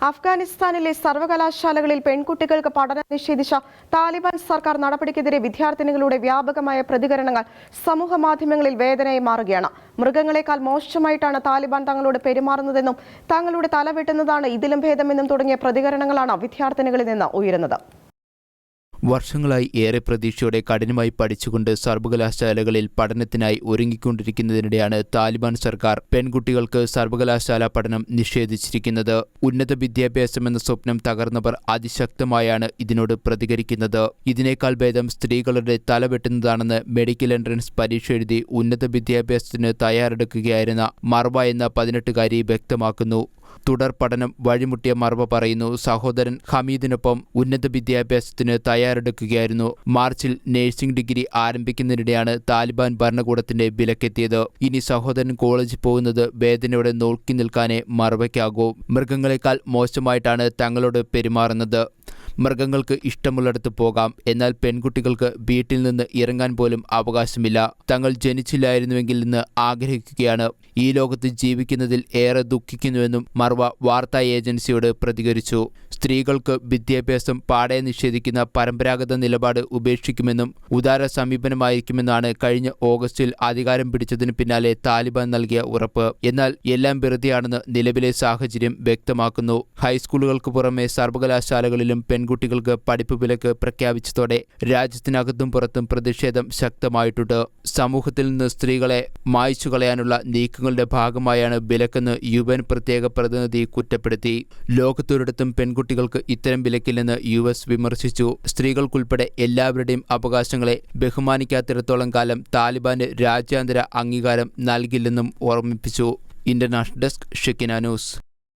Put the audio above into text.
അഫ്ഗാനിസ്ഥാനിലെ സർവകലാശാലകളിൽ പെൺകുട്ടികൾക്ക് പഠനം നിഷേധിച്ച താലിബാൻ സർക്കാർ നടപടിക്കെതിരെ വിദ്യാർത്ഥിനികളുടെ വ്യാപകമായ പ്രതികരണങ്ങൾ സമൂഹമാധ്യമങ്ങളിൽ വേദനയായി മാറുകയാണ്. മൃഗങ്ങളെക്കാൾ മോശമായിട്ടാണ് താലിബാൻ തങ്ങളോട് പെരുമാറുന്നതെന്നും തങ്ങളുടെ തല വെട്ടുന്നതാണ് ഇതിലും ഭേദമെന്നും തുടങ്ങിയ പ്രതികരണങ്ങളാണ് വിദ്യാർത്ഥിനികളിൽ നിന്ന് ഉയരുന്നത്. വർഷങ്ങളായി ഏറെ പ്രതീക്ഷയോടെ കഠിനമായി പഠിച്ചുകൊണ്ട് സർവകലാശാലകളിൽ പഠനത്തിനായി ഒരുങ്ങിക്കൊണ്ടിരിക്കുന്നതിനിടെയാണ് താലിബാൻ സർക്കാർ പെൺകുട്ടികൾക്ക് സർവകലാശാല പഠനം നിഷേധിച്ചിരിക്കുന്നത്. ഉന്നത വിദ്യാഭ്യാസമെന്ന സ്വപ്നം തകർന്നവർ അതിശക്തമായാണ് ഇതിനോട് പ്രതികരിക്കുന്നത്. ഇതിനേക്കാൾ ഭേദം സ്ത്രീകളുടെ തല വെട്ടുന്നതാണെന്ന് മെഡിക്കൽ എൻട്രൻസ് പരീക്ഷ എഴുതി ഉന്നത വിദ്യാഭ്യാസത്തിന് തയ്യാറെടുക്കുകയായിരുന്ന മർവ എന്ന 18-കാരി വ്യക്തമാക്കുന്നു. തുടർ പഠനം വഴിമുട്ടിയ മർവ പറയുന്നു, സഹോദരൻ ഹമീദിനൊപ്പം ഉന്നത വിദ്യാഭ്യാസത്തിന് തയ്യാറെടുക്കുകയായിരുന്നു. മാർച്ചിൽ നഴ്സിംഗ് ഡിഗ്രി ആരംഭിക്കുന്നതിനിടെയാണ് താലിബാൻ ഭരണകൂടത്തിന്റെ വിലക്കെത്തിയത്. ഇനി സഹോദരൻ കോളേജിൽ പോകുന്നത് വേദനയോടെ നോക്കി നിൽക്കാനേ മർവയ്ക്കാകൂ. മൃഗങ്ങളെക്കാൾ മോശമായിട്ടാണ് തങ്ങളോട് പെരുമാറുന്നത്. മൃഗങ്ങൾക്ക് ഇഷ്ടമുള്ളിടത്ത് പോകാം, എന്നാൽ പെൺകുട്ടികൾക്ക് വീട്ടിൽ നിന്ന് ഇറങ്ങാൻ പോലും അവകാശമില്ല. തങ്ങൾ ജനിച്ചില്ലായിരുന്നുവെങ്കിൽ എന്ന് ആഗ്രഹിക്കുകയാണ്. ഈ ലോകത്ത് ജീവിക്കുന്നതിൽ ഏറെ ദുഃഖിക്കുന്നുവെന്നും മർവ വാർത്താ ഏജൻസിയോട് പ്രതികരിച്ചു. സ്ത്രീകൾക്ക് വിദ്യാഭ്യാസം പാടെ നിഷേധിക്കുന്ന പരമ്പരാഗത നിലപാട് ഉപേക്ഷിക്കുമെന്നും ഉദാര സമീപനമായിരിക്കുമെന്നാണ് കഴിഞ്ഞ ഓഗസ്റ്റിൽ അധികാരം പിടിച്ചതിന് പിന്നാലെ താലിബാൻ നൽകിയ ഉറപ്പ്. എന്നാൽ എല്ലാം വെറുതെയാണെന്ന് നിലവിലെ സാഹചര്യം വ്യക്തമാക്കുന്നു. ഹൈസ്കൂളുകൾക്ക് പുറമെ സർവകലാശാലകളിലും പെൺകുട്ടികൾക്ക് പഠിപ്പ് വിലക്ക് പ്രഖ്യാപിച്ചതോടെ രാജ്യത്തിനകത്തും പുറത്തും പ്രതിഷേധം ശക്തമായിട്ടുണ്ട്. സമൂഹത്തിൽ നിന്ന് സ്ത്രീകളെ മായ്ച്ചു കളയാനുള്ള നീക്കങ്ങളുടെ ഭാഗമായാണ് വിലക്കെന്ന് UN പ്രത്യേക പ്രതിനിധി കുറ്റപ്പെടുത്തി. ലോകത്തൊരിടത്തും പെൺകുട്ടികൾക്ക് ഇത്തരം വിലക്കില്ലെന്ന് US വിമർശിച്ചു. സ്ത്രീകൾക്കുൾപ്പെടെ എല്ലാവരുടെയും അവകാശങ്ങളെ ബഹുമാനിക്കാത്തിടത്തോളം കാലം താലിബാന് രാജ്യാന്തര അംഗീകാരം നൽകില്ലെന്നും ഓർമ്മിപ്പിച്ചു. International desk, Shekinah news.